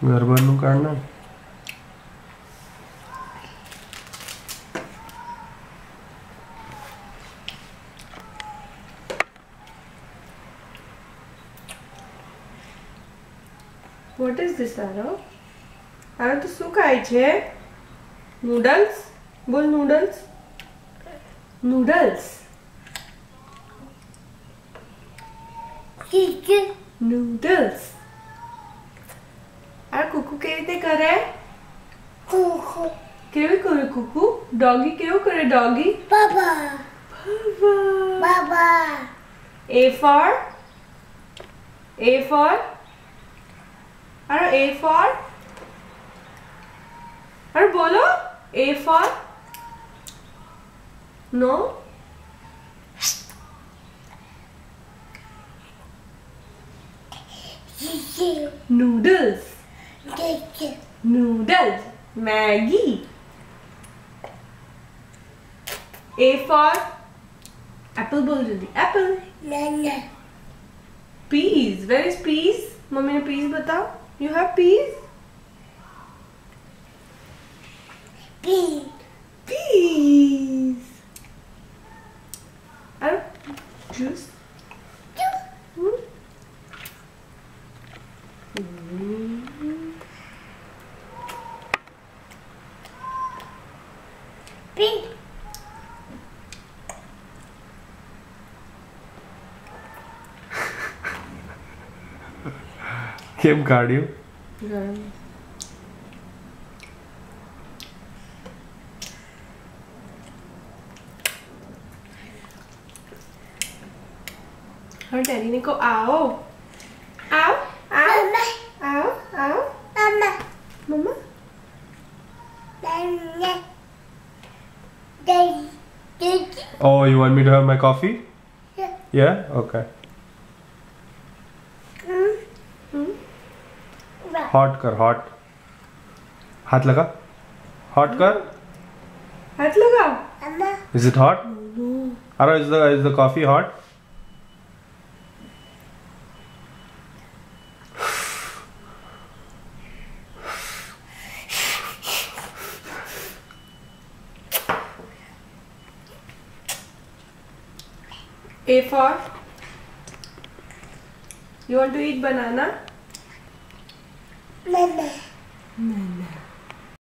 घर बनू काटना। What is this, Aro? Aro तो શું ખાય છે? Noodles? બોલ noodles. Noodles. Noodles. આ કુકુ કેવી રીતે કરે? કુકુ કેવી કરે કુકુ? ડોગી કેવું કરે doggy? Baba Baba Baba. A for Aro A for Aro bolo A for no noodles noodles Maggie. A for apple bol jaldi apple. Peas. Where is peas? Mummy ने peas बताओ. You have peas? Peas. Aro juice. Pink. કેમ કાઢ્યું? हाँ daddy ने को आओ आओ आओ आओ आओ मम्मा मम्मा Oh, you want me to have my coffee? Yeah? Okay. Hot कर हॉट. हाथ लगा. हॉट कर. हाथ लगा. Is it hot? No. Aro, is the coffee hot? A for you want to eat banana? Banana.